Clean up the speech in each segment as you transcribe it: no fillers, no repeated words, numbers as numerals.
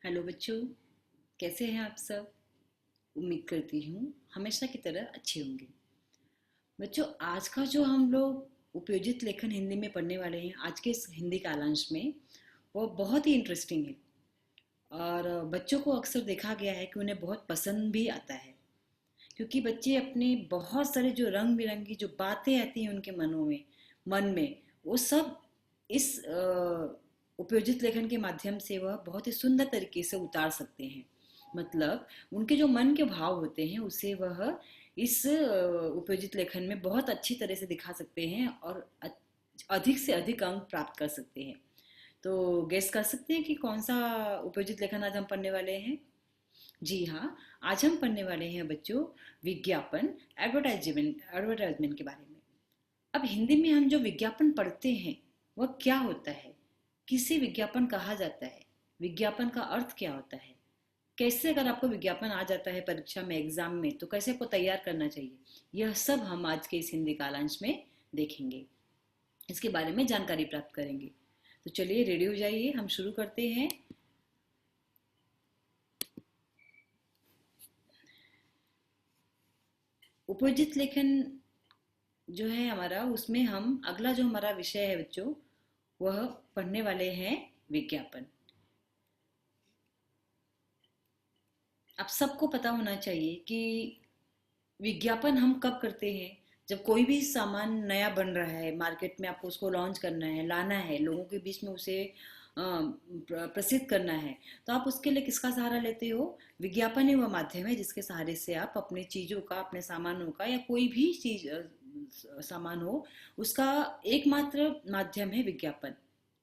Hello बच्चों, कैसे हैं आप सब। उम्मीद करती हूँ हमेशा की तरह अच्छे होंगे। बच्चों, आज का जो हम लोग उपयोजित लेखन हिंदी में पढ़ने वाले हैं आज के इस हिंदी कालांश में, वो बहुत ही इंटरेस्टिंग है। और बच्चों को अक्सर देखा गया है कि उन्हें बहुत पसंद भी आता है, क्योंकि बच्चे अपने बहुत सारे जो रंग बिरंगी जो बातें आती हैं उनके मन में वो सब इस उपयोजित लेखन के माध्यम से वह बहुत ही सुंदर तरीके से उतार सकते हैं। मतलब उनके जो मन के भाव होते हैं उसे वह इस उपयोजित लेखन में बहुत अच्छी तरह से दिखा सकते हैं और अधिक से अधिक अंक प्राप्त कर सकते हैं। तो गेस कर सकते हैं कि कौन सा उपयोजित लेखन आज हम पढ़ने वाले हैं। जी हाँ, आज हम पढ़ने वाले हैं बच्चों विज्ञापन, एडवर्टाइजमेंट के बारे में। अब हिंदी में हम जो विज्ञापन पढ़ते हैं वह क्या होता है, किसे विज्ञापन कहा जाता है, विज्ञापन का अर्थ क्या होता है, कैसे अगर आपको विज्ञापन आ जाता है परीक्षा में, एग्जाम में, तो कैसे आपको तैयार करना चाहिए, यह सब हम आज के इस हिंदी कालांश में देखेंगे। इसके बारे में जानकारी प्राप्त करेंगे। तो चलिए रेडी हो जाइए, हम शुरू करते हैं। उपयोजित लेखन जो है हमारा, उसमें हम अगला जो हमारा विषय है बच्चों, वह पढ़ने वाले हैं विज्ञापन। अब सबको पता होना चाहिए कि विज्ञापन हम कब करते हैं। जब कोई भी सामान नया बन रहा है मार्केट में, आपको उसको लॉन्च करना है, लाना है, लोगों के बीच में उसे प्रसिद्ध करना है, तो आप उसके लिए किसका सहारा लेते हो। विज्ञापन ही वह माध्यम है जिसके सहारे से आप अपने चीज़ों का, अपने सामानों का, या कोई भी चीज सामान हो, उसका एकमात्र माध्यम है विज्ञापन।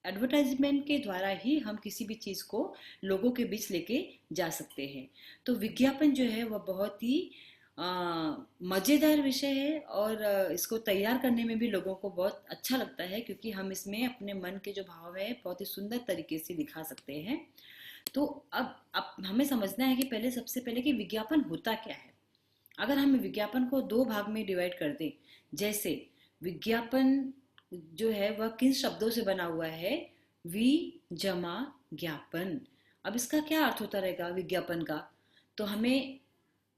एडवर्टाइजमेंट के द्वारा ही हम किसी भी चीज़ को लोगों के बीच लेके जा सकते हैं। तो विज्ञापन जो है वह बहुत ही मज़ेदार विषय है, और इसको तैयार करने में भी लोगों को बहुत अच्छा लगता है, क्योंकि हम इसमें अपने मन के जो भाव है बहुत ही सुंदर तरीके से दिखा सकते हैं। तो अब हमें समझना है कि सबसे पहले कि विज्ञापन होता क्या है। अगर हम विज्ञापन को दो भाग में डिवाइड कर दें, जैसे विज्ञापन जो है वह किन शब्दों से बना हुआ है, वि जमा ज्ञापन। अब इसका क्या अर्थ होता रहेगा विज्ञापन का। तो हमें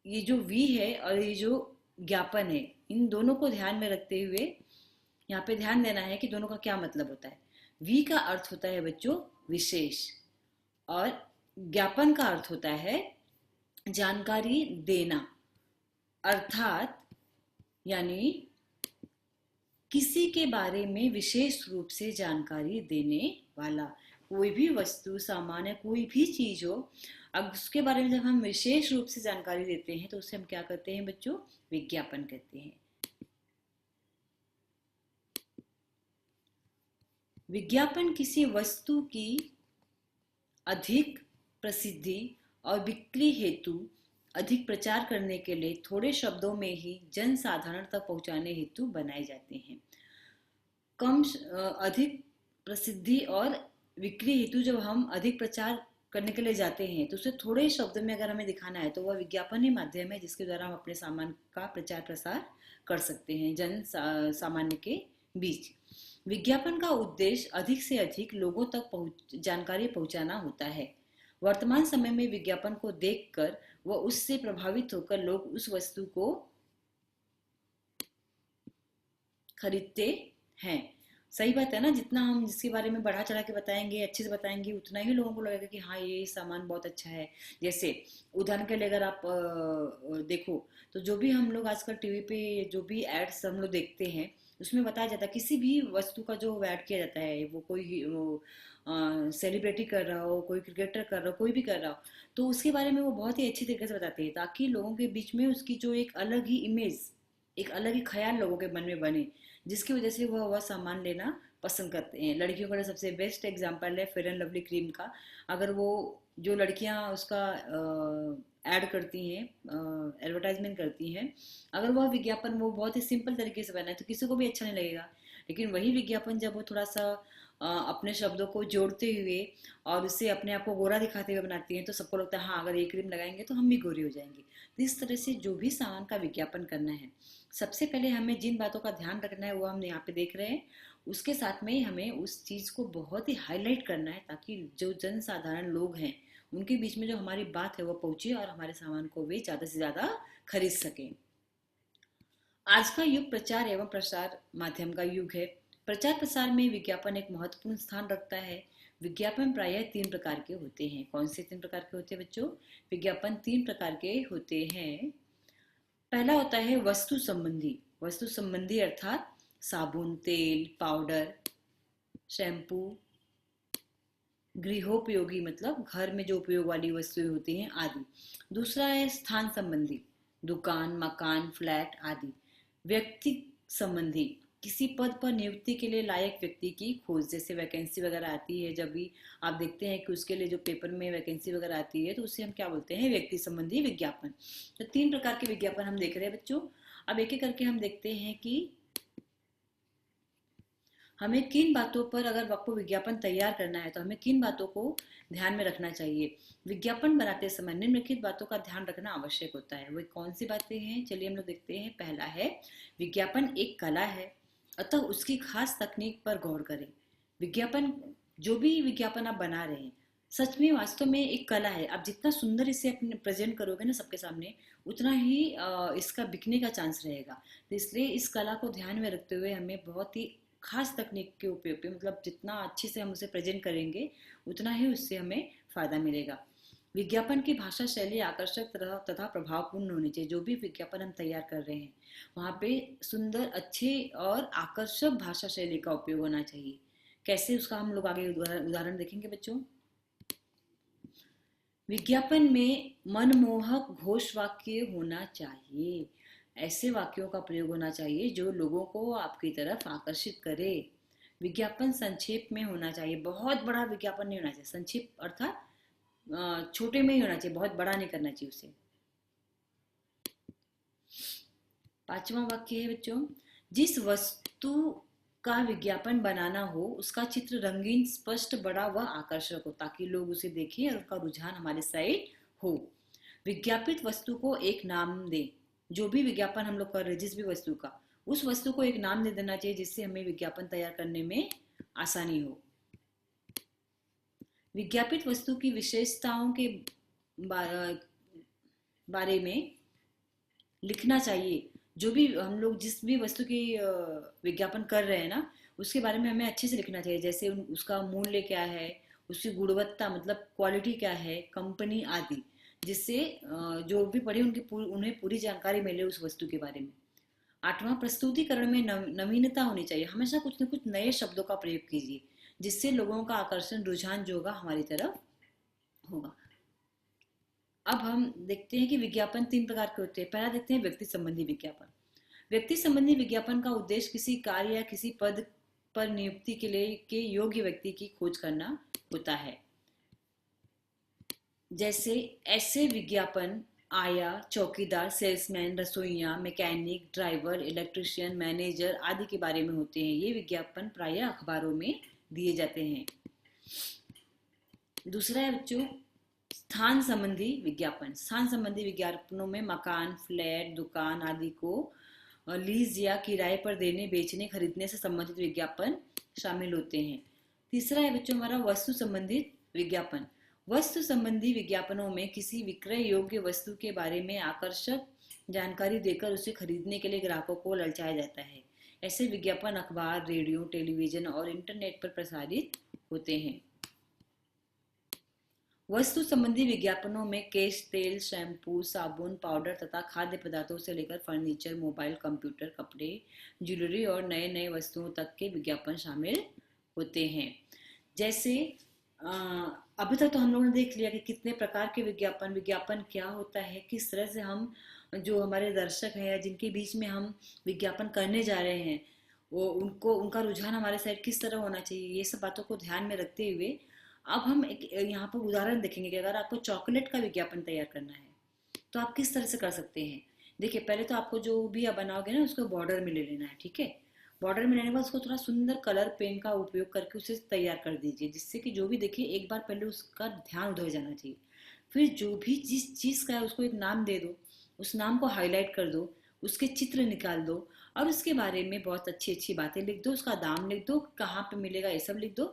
ये जो वी है और ये जो ज्ञापन है, इन दोनों को ध्यान में रखते हुए यहाँ पे ध्यान देना है कि दोनों का क्या मतलब होता है। वी का अर्थ होता है बच्चों विशेष, और ज्ञापन का अर्थ होता है जानकारी देना, अर्थात यानी किसी के बारे में विशेष रूप से जानकारी देने वाला। कोई भी वस्तु, सामान या कोई भी चीज हो, अब उसके बारे में जब हम विशेष रूप से जानकारी देते हैं तो उसे हम क्या कहते हैं बच्चों, विज्ञापन कहते हैं। विज्ञापन किसी वस्तु की अधिक प्रसिद्धि और बिक्री हेतु अधिक प्रचार करने के लिए थोड़े शब्दों में ही जन साधारण तक पहुंचाने हेतु बनाए जाते हैं। अधिक प्रसिद्धि और बिक्री हेतु जब हम अधिक प्रचार करने के लिए जाते हैं तो उसे थोड़े शब्द में अगर हमें दिखाना है तो वह विज्ञापन ही माध्यम है जिसके द्वारा हम अपने सामान का प्रचार प्रसार कर सकते हैं सामान्य के बीच। विज्ञापन का उद्देश्य अधिक से अधिक लोगों तक जानकारी पहुंचाना होता है। वर्तमान समय में विज्ञापन को देखकर व उससे प्रभावित होकर लोग उस वस्तु को खरीदते हैं। सही बात है ना, जितना हम जिसके बारे में बढ़ा चढ़ा के बताएंगे, अच्छे से बताएंगे, उतना ही लोगों को लगेगा कि हाँ ये सामान बहुत अच्छा है। जैसे उदाहरण के लिए अगर आप देखो तो जो भी हम लोग आजकल टीवी पे जो भी एड्स हम लोग देखते हैं उसमें बताया जाता है, किसी भी वस्तु का जो ऐड किया जाता है, वो कोई सेलिब्रिटी कर रहा हो, कोई क्रिकेटर कर रहा हो, कोई भी कर रहा हो, तो उसके बारे में वो बहुत ही अच्छी तरीके से बताते हैं ताकि लोगों के बीच में उसकी जो एक अलग ही इमेज, एक अलग ही ख्याल लोगों के मन में बने, जिसकी वजह से वह सामान लेना पसंद करते हैं। लड़कियों का सबसे बेस्ट एग्जांपल है फेयर एंड लवली क्रीम का। अगर वो जो लड़कियां उसका ऐड करती हैं, एडवर्टाइजमेंट करती हैं, अगर वह विज्ञापन वो बहुत ही सिंपल तरीके से बनाए तो किसी को भी अच्छा नहीं लगेगा। लेकिन वही विज्ञापन जब वो थोड़ा सा अपने शब्दों को जोड़ते हुए और उससे अपने आप को गोरा दिखाते हुए बनाती हैं तो सबको लगता है हाँ अगर ये क्रीम लगाएंगे तो हम भी गोरे हो जाएंगे। तो इस तरह से जो भी सामान का विज्ञापन करना है, सबसे पहले हमें जिन बातों का ध्यान रखना है वो हम यहाँ पे देख रहे हैं। उसके साथ में हमें उस चीज़ को बहुत ही हाईलाइट करना है ताकि जो जन साधारण लोग हैं उनके बीच में जो हमारी बात है वो पहुंचे और हमारे सामान को वे ज़्यादा से ज़्यादा खरीद सकें। आज का युग प्रचार एवं प्रसार माध्यम का युग है। प्रचार प्रसार में विज्ञापन एक महत्वपूर्ण स्थान रखता है। विज्ञापन प्रायः 3 प्रकार के होते हैं। कौन से 3 प्रकार के होते हैं बच्चों? विज्ञापन 3 प्रकार के होते हैं। पहला होता है वस्तु संबंधी। वस्तु संबंधी अर्थात साबुन, तेल, पाउडर, शैम्पू, गृहोपयोगी मतलब घर में जो उपयोग वाली वस्तुएं होती हैं आदि। दूसरा है स्थान संबंधी, दुकान, मकान, फ्लैट आदि। व्यक्ति संबंधी, किसी पद पर नियुक्ति के लिए लायक व्यक्ति की खोज, जैसे वैकेंसी वगैरह आती है, जब भी आप देखते हैं कि उसके लिए जो पेपर में वैकेंसी वगैरह आती है तो उसे हम क्या बोलते हैं? व्यक्ति संबंधी विज्ञापन। तो 3 प्रकार के विज्ञापन हम देख रहे हैं बच्चों। अब एक एक करके हम देखते हैं कि हमें किन बातों पर, अगर आपको विज्ञापन तैयार करना है तो हमें किन बातों को ध्यान में रखना चाहिए। विज्ञापन बनाते समय निम्नलिखित बातों का ध्यान रखना आवश्यक होता है। वो कौन सी बातें हैं? चलिए हम लोग देखते हैं। पहला है, विज्ञापन एक कला है, अतः उसकी खास तकनीक पर गौर करें। विज्ञापन, जो भी विज्ञापन आप बना रहे हैं, सच में वास्तव में एक कला है। आप जितना सुंदर इसे अपने प्रेजेंट करोगे ना सबके सामने, उतना ही इसका बिकने का चांस रहेगा। तो इसलिए इस कला को ध्यान में रखते हुए हमें बहुत ही खास तकनीक के उपयोग पे, मतलब जितना अच्छे से हम उसे प्रेजेंट करेंगे उतना ही उससे हमें फायदा मिलेगा। विज्ञापन की भाषा शैली आकर्षक तथा प्रभावपूर्ण होनी चाहिए। जो भी विज्ञापन हम तैयार कर रहे हैं वहाँ पे सुंदर, अच्छे और आकर्षक भाषा शैली का उपयोग होना चाहिए। कैसे, उसका हम लोग आगे उदाहरण देखेंगे बच्चों। विज्ञापन में मनमोहक घोष वाक्य होना चाहिए। ऐसे वाक्यों का प्रयोग होना चाहिए जो लोगों को आपकी तरफ आकर्षित करे। विज्ञापन संक्षेप में होना चाहिए। बहुत बड़ा विज्ञापन नहीं होना चाहिए। संक्षिप्त अर्थात छोटे में ही होना चाहिए, बहुत बड़ा नहीं करना चाहिए उसे। 5वां वाक्य है बच्चों, जिस वस्तु का विज्ञापन बनाना हो उसका चित्र रंगीन, स्पष्ट, बड़ा व आकर्षक हो, ताकि लोग उसे देखें और उनका रुझान हमारे साइड हो। विज्ञापित वस्तु को एक नाम दें। जो भी विज्ञापन हम लोग कर रहे हैं, जिस भी वस्तु का, उस वस्तु को एक नाम दे देना चाहिए जिससे हमें विज्ञापन तैयार करने में आसानी हो। विज्ञापित वस्तु की विशेषताओं के बारे में लिखना चाहिए। जो भी हम लोग जिस भी वस्तु की विज्ञापन कर रहे हैं ना, उसके बारे में हमें अच्छे से लिखना चाहिए। जैसे उसका मूल्य क्या है, उसकी गुणवत्ता मतलब क्वालिटी क्या है, कंपनी आदि, जिससे जो भी पढ़े उन्हें पूरी जानकारी मिले उस वस्तु के बारे में। 8वां, प्रस्तुतिकरण में नवीनता होनी चाहिए। हमेशा कुछ न कुछ नए शब्दों का प्रयोग कीजिए जिससे लोगों का आकर्षण, रुझान जो होगा हमारी तरफ होगा। अब हम देखते हैं कि विज्ञापन 3 प्रकार के होते हैं। पहला देखते हैं व्यक्ति संबंधी विज्ञापन। व्यक्ति संबंधी विज्ञापन का उद्देश्य किसी कार्य या किसी पद पर नियुक्ति के लिए के योग्य व्यक्ति की खोज करना होता है। जैसे ऐसे विज्ञापन आया, चौकीदार, सेल्समैन, रसोइया, मैकेनिक, ड्राइवर, इलेक्ट्रिशियन, मैनेजर आदि के बारे में होते हैं। ये विज्ञापन प्रायः अखबारों में दिए जाते हैं। दूसरा है बच्चों स्थान संबंधी विज्ञापन। स्थान संबंधी विज्ञापनों में मकान, फ्लैट, दुकान आदि को लीज या किराए पर देने, बेचने, खरीदने से संबंधित विज्ञापन शामिल होते हैं। तीसरा है बच्चों हमारा वस्तु संबंधित विज्ञापन। वस्तु संबंधी विज्ञापनों में किसी विक्रय योग्य वस्तु के बारे में आकर्षक जानकारी देकर उसे खरीदने के लिए ग्राहकों को ललचाया जाता है। ऐसे विज्ञापन अखबार, रेडियो, टेलीविजन और इंटरनेट पर प्रसारित होते हैं। वस्तु संबंधी विज्ञापनों में केश तेल, शैम्पू, साबुन, पाउडर तथा खाद्य पदार्थों से लेकर फर्नीचर, मोबाइल, कंप्यूटर, कपड़े, ज्वेलरी और नए नए वस्तुओं तक के विज्ञापन शामिल होते हैं। जैसे अभी तक तो हम लोगों ने देख लिया कि कितने प्रकार के विज्ञापन क्या होता है, किस तरह से हम, जो हमारे दर्शक हैं या जिनके बीच में हम विज्ञापन करने जा रहे हैं, वो उनका रुझान हमारे साइड किस तरह होना चाहिए, ये सब बातों को ध्यान में रखते हुए अब हम एक यहाँ पर उदाहरण देखेंगे कि अगर आपको चॉकलेट का विज्ञापन तैयार करना है तो आप किस तरह से कर सकते हैं। देखिए, पहले तो आपको जो भी आप बनाओगे ना उसको बॉर्डर में ले लेना है, ठीक है। बॉर्डर में लेने के बाद उसको थोड़ा सुंदर कलर पेन का उपयोग करके उसे तैयार कर दीजिए, जिससे कि जो भी देखिए एक बार पहले उसका ध्यान उधर जाना चाहिए। फिर जो भी जिस चीज़ का है उसको एक नाम दे दो, उस नाम को हाईलाइट कर दो, उसके चित्र निकाल दो और उसके बारे में बहुत अच्छी अच्छी बातें लिख दो, उसका दाम लिख दो, कहाँ पे मिलेगा ये सब लिख दो।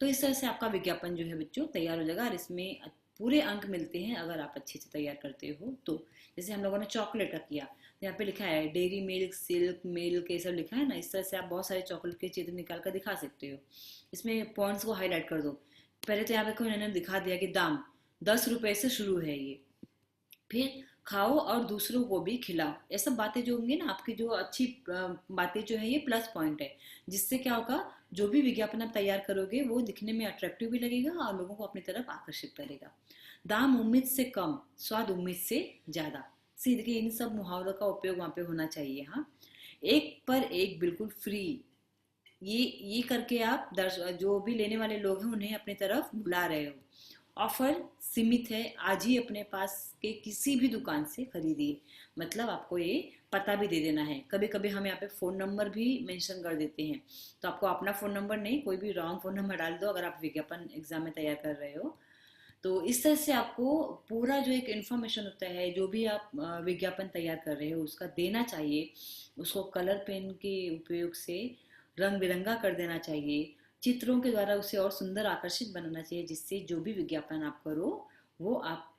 तो इस तरह से आपका विज्ञापन जो है बच्चों तैयार हो जाएगा और इसमें पूरे अंक मिलते हैं अगर आप अच्छे से तैयार करते हो तो। जैसे हम लोगों ने चॉकलेट का किया, यहाँ पे लिखा है डेयरी मिल्क, सिल्क मिल्क, ये सब लिखा है ना। इस तरह से आप बहुत सारे चॉकलेट के चित्र निकाल कर दिखा सकते हो। इसमें पॉइंट्स को हाईलाइट कर दो। पहले तो यहाँ पे इन्होंने दिखा दिया कि दाम 10 रुपए से शुरू है ये। फिर खाओ और दूसरों को भी खिलाओ। ये सब बातें जो होंगी ना आपकी, जो अच्छी बातें जो है, ये प्लस पॉइंट है। जिससे क्या होगा, जो भी विज्ञापन आप तैयार करोगे वो दिखने में अट्रैक्टिव भी लगेगा और लोगों को अपनी तरफ आकर्षित करेगा। दाम उम्मीद से कम, स्वाद उम्मीद से ज्यादा। सीधे इन सब मुहावरों का उपयोग वहां पे होना चाहिए। हाँ, एक पर एक बिल्कुल फ्री, ये करके आप जो भी लेने वाले लोग हैं उन्हें अपनी तरफ बुला रहे हो। ऑफर सीमित है, आज ही अपने पास के किसी भी दुकान से खरीदिए। मतलब आपको ये पता भी दे देना है। कभी कभी हम यहाँ पे फ़ोन नंबर भी मेंशन कर देते हैं, तो आपको अपना फ़ोन नंबर नहीं, कोई भी रॉन्ग फ़ोन नंबर डाल दो अगर आप विज्ञापन एग्जाम में तैयार कर रहे हो। तो इस तरह से आपको पूरा जो एक इन्फॉर्मेशन होता है, जो भी आप विज्ञापन तैयार कर रहे हो उसका देना चाहिए। उसको कलर पेन के उपयोग से रंग बिरंगा कर देना चाहिए। चित्रों के द्वारा उसे और सुंदर आकर्षित बनाना चाहिए, जिससे जो भी विज्ञापन आप करो वो आप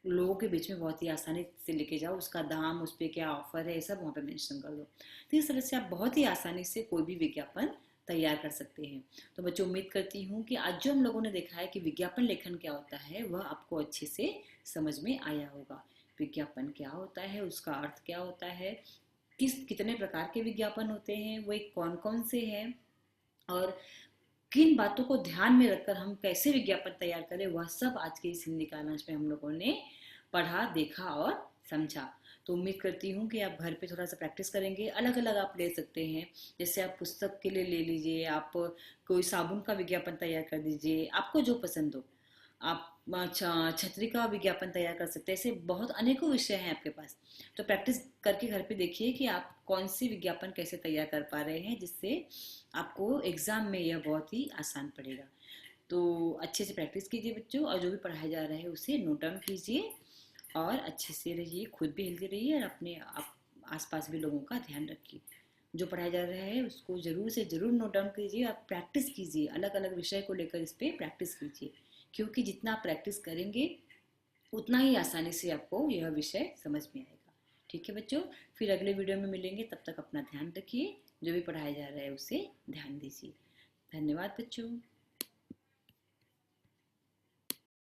लोगों के बीच में बहुत ही आसानी से लेके जाओ। उसका दाम, उस पर क्या ऑफर है, ये सब वहाँ पे मेंशन कर दो। तो इस तरह से आप बहुत ही आसानी से कोई भी विज्ञापन तैयार कर सकते हैं। तो बच्चों, उम्मीद करती हूँ कि आज जो हम लोगों ने देखा है कि विज्ञापन लेखन क्या होता है, वह आपको अच्छे से समझ में आया होगा। विज्ञापन क्या होता है, उसका अर्थ क्या होता है, कितने प्रकार के विज्ञापन होते हैं, वो एक कौन कौन से हैं, और किन बातों को ध्यान में रखकर हम कैसे विज्ञापन तैयार करें, वह सब आज के इस हिंदी कालांश में हम लोगों ने पढ़ा, देखा और समझा। तो उम्मीद करती हूँ कि आप घर पे थोड़ा सा प्रैक्टिस करेंगे। अलग अलग आप ले सकते हैं। जैसे आप पुस्तक के लिए ले लीजिए, आप कोई साबुन का विज्ञापन तैयार कर दीजिए, आपको जो पसंद हो। आप छतरी का विज्ञापन तैयार कर सकते हैं। ऐसे बहुत अनेकों विषय हैं आपके पास। तो प्रैक्टिस करके घर पे देखिए कि आप कौन सी विज्ञापन कैसे तैयार कर पा रहे हैं, जिससे आपको एग्जाम में यह बहुत ही आसान पड़ेगा। तो अच्छे से प्रैक्टिस कीजिए बच्चों, और जो भी पढ़ाया जा रहा है उसे नोट डाउन कीजिए और अच्छे से रहिए, खुद भी हेल्दी रहिए और अपने आसपास भी लोगों का ध्यान रखिए। जो पढ़ाया जा रहा है उसको जरूर से जरूर नोट डाउन कीजिए और प्रैक्टिस कीजिए। अलग अलग विषय को लेकर इस पर प्रैक्टिस कीजिए, क्योंकि जितना आप प्रैक्टिस करेंगे उतना ही आसानी से आपको यह विषय समझ में आएगा। ठीक है बच्चों, फिर अगले वीडियो में मिलेंगे। तब तक अपना ध्यान रखिए, जो भी पढ़ाया जा रहा है उसे ध्यान दीजिए। धन्यवाद बच्चों।